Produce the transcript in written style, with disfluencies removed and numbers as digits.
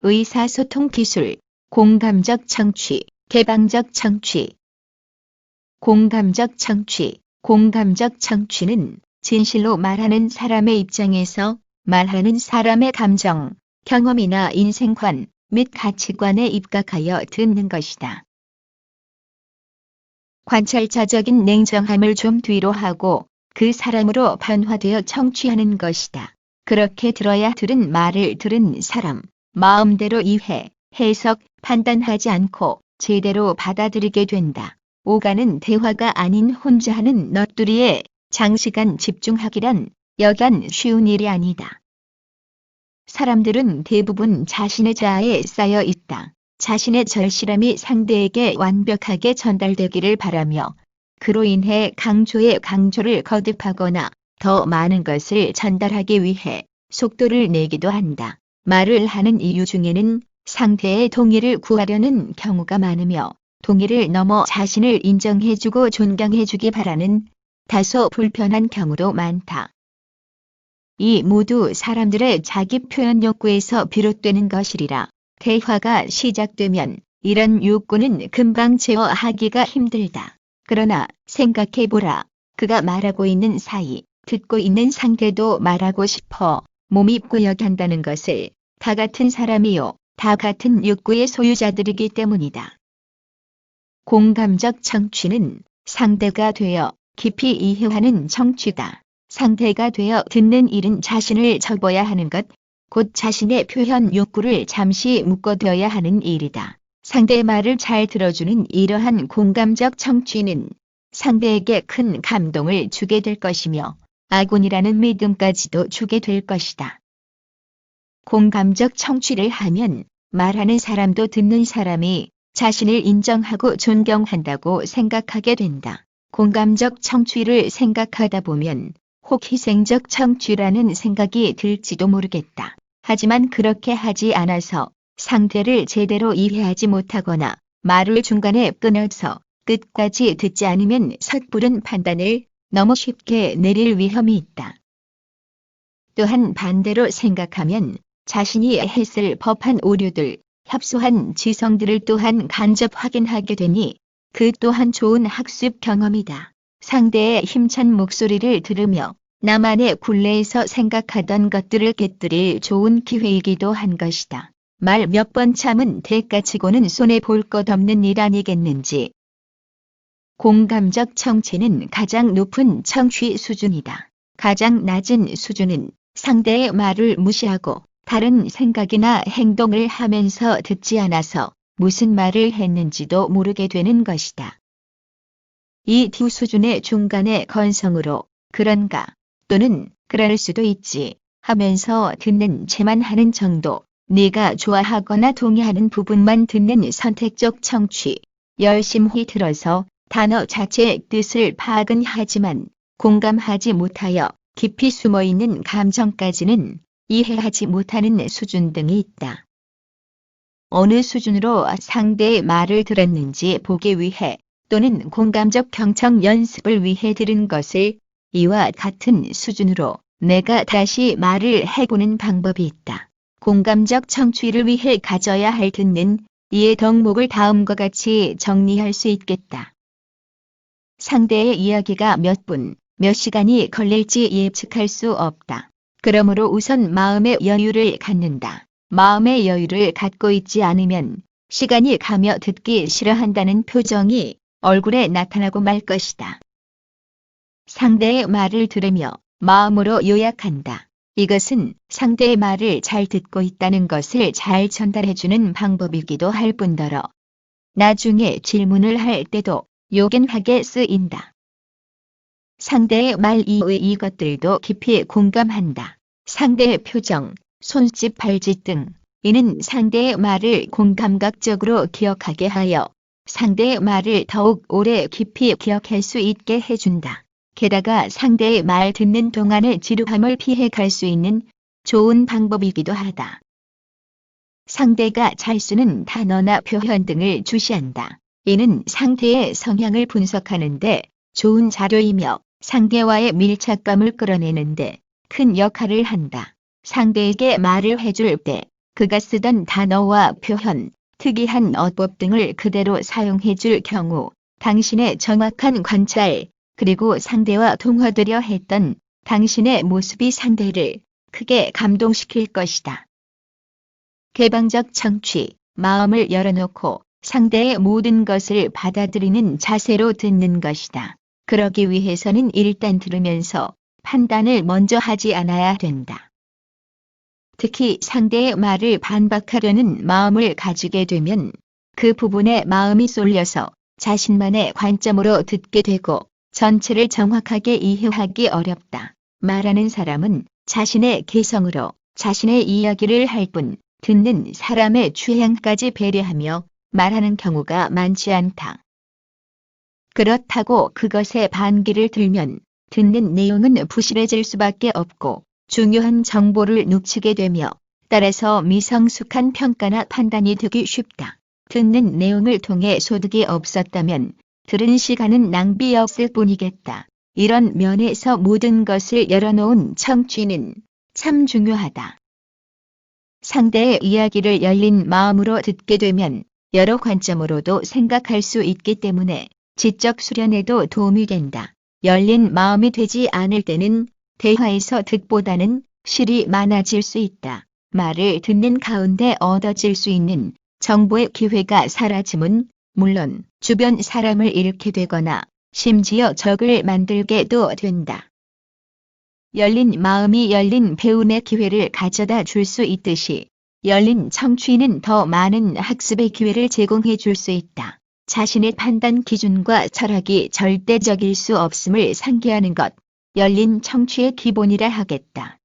의사소통 기술, 공감적 청취, 개방적 청취. 공감적 청취. 공감적 청취는 진실로 말하는 사람의 입장에서 말하는 사람의 감정, 경험이나 인생관 및 가치관에 입각하여 듣는 것이다. 관찰자적인 냉정함을 좀 뒤로 하고 그 사람으로 변화되어 청취하는 것이다. 그렇게 들어야 들은 말을 들은 사람 마음대로 이해, 해석, 판단하지 않고 제대로 받아들이게 된다. 오가는 대화가 아닌 혼자 하는 넋두리에 장시간 집중하기란 여간 쉬운 일이 아니다. 사람들은 대부분 자신의 자아에 쌓여 있다. 자신의 절실함이 상대에게 완벽하게 전달되기를 바라며 그로 인해 강조에 강조를 거듭하거나 더 많은 것을 전달하기 위해 속도를 내기도 한다. 말을 하는 이유 중에는 상대의 동의를 구하려는 경우가 많으며 동의를 넘어 자신을 인정해주고 존경해주기 바라는 다소 불편한 경우도 많다. 이 모두 사람들의 자기 표현 욕구에서 비롯되는 것이리라. 대화가 시작되면 이런 욕구는 금방 제어하기가 힘들다. 그러나 생각해보라. 그가 말하고 있는 사이 듣고 있는 상대도 말하고 싶어 몸이 고역한다는 것을 다 같은 사람이요. 다 같은 욕구의 소유자들이기 때문이다. 공감적 청취는 상대가 되어 깊이 이해하는 청취다. 상대가 되어 듣는 일은 자신을 접어야 하는 것, 곧 자신의 표현 욕구를 잠시 묶어둬야 하는 일이다. 상대의 말을 잘 들어주는 이러한 공감적 청취는 상대에게 큰 감동을 주게 될 것이며 아군이라는 믿음까지도 주게 될 것이다. 공감적 청취를 하면 말하는 사람도 듣는 사람이 자신을 인정하고 존경한다고 생각하게 된다. 공감적 청취를 생각하다 보면 혹 희생적 청취라는 생각이 들지도 모르겠다. 하지만 그렇게 하지 않아서 상대를 제대로 이해하지 못하거나 말을 중간에 끊어서 끝까지 듣지 않으면 섣부른 판단을 너무 쉽게 내릴 위험이 있다. 또한 반대로 생각하면 자신이 했을 법한 오류들, 협소한 지성들을 또한 간접 확인하게 되니 그 또한 좋은 학습 경험이다. 상대의 힘찬 목소리를 들으며 나만의 굴레에서 생각하던 것들을 깨뜨릴 좋은 기회이기도 한 것이다. 말 몇 번 참은 대가치고는 손해볼 것 없는 일 아니겠는지. 공감적 청취는 가장 높은 청취 수준이다. 가장 낮은 수준은 상대의 말을 무시하고 다른 생각이나 행동을 하면서 듣지 않아서 무슨 말을 했는지도 모르게 되는 것이다. 이 두 수준의 중간의 건성으로 그런가 또는 그럴 수도 있지 하면서 듣는 채만 하는 정도, 네가 좋아하거나 동의하는 부분만 듣는 선택적 청취, 열심히 들어서 단어 자체의 뜻을 파악은 하지만 공감하지 못하여 깊이 숨어있는 감정까지는 이해하지 못하는 수준 등이 있다. 어느 수준으로 상대의 말을 들었는지 보기 위해 또는 공감적 경청 연습을 위해 들은 것을 이와 같은 수준으로 내가 다시 말을 해보는 방법이 있다. 공감적 청취를 위해 가져야 할 듣는 이의 덕목을 다음과 같이 정리할 수 있겠다. 상대의 이야기가 몇 분, 몇 시간이 걸릴지 예측할 수 없다. 그러므로 우선 마음의 여유를 갖는다. 마음의 여유를 갖고 있지 않으면 시간이 가며 듣기 싫어한다는 표정이 얼굴에 나타나고 말 것이다. 상대의 말을 들으며 마음으로 요약한다. 이것은 상대의 말을 잘 듣고 있다는 것을 잘 전달해주는 방법이기도 할 뿐더러 나중에 질문을 할 때도 요긴하게 쓰인다. 상대의 말 이외의 이것들도 깊이 공감한다. 상대의 표정, 손짓, 발짓 등 이는 상대의 말을 공감각적으로 기억하게 하여 상대의 말을 더욱 오래 깊이 기억할 수 있게 해준다. 게다가 상대의 말 듣는 동안의 지루함을 피해 갈 수 있는 좋은 방법이기도 하다. 상대가 잘 쓰는 단어나 표현 등을 주시한다. 이는 상대의 성향을 분석하는데 좋은 자료이며 상대와의 밀착감을 끌어내는데 큰 역할을 한다. 상대에게 말을 해줄 때 그가 쓰던 단어와 표현, 특이한 어법 등을 그대로 사용해 줄 경우 당신의 정확한 관찰, 그리고 상대와 통화되려 했던 당신의 모습이 상대를 크게 감동시킬 것이다. 개방적 청취, 마음을 열어놓고 상대의 모든 것을 받아들이는 자세로 듣는 것이다. 그러기 위해서는 일단 들으면서 판단을 먼저 하지 않아야 된다. 특히 상대의 말을 반박하려는 마음을 가지게 되면 그 부분에 마음이 쏠려서 자신만의 관점으로 듣게 되고 전체를 정확하게 이해하기 어렵다. 말하는 사람은 자신의 개성으로 자신의 이야기를 할 뿐 듣는 사람의 취향까지 배려하며 말하는 경우가 많지 않다. 그렇다고 그것에 반기를 들면 듣는 내용은 부실해질 수밖에 없고 중요한 정보를 놓치게 되며 따라서 미성숙한 평가나 판단이 되기 쉽다. 듣는 내용을 통해 소득이 없었다면 들은 시간은 낭비였을 뿐이겠다. 이런 면에서 모든 것을 열어놓은 청취는 참 중요하다. 상대의 이야기를 열린 마음으로 듣게 되면 여러 관점으로도 생각할 수 있기 때문에 지적 수련에도 도움이 된다. 열린 마음이 되지 않을 때는 대화에서 득보다는 실이 많아질 수 있다. 말을 듣는 가운데 얻어질 수 있는 정보의 기회가 사라짐은 물론 주변 사람을 잃게 되거나 심지어 적을 만들게도 된다. 열린 마음이 열린 배움의 기회를 가져다 줄 수 있듯이 열린 청취는 더 많은 학습의 기회를 제공해 줄 수 있다. 자신의 판단 기준과 철학이 절대적일 수 없음을 상기하는 것, 열린 청취의 기본이라 하겠다.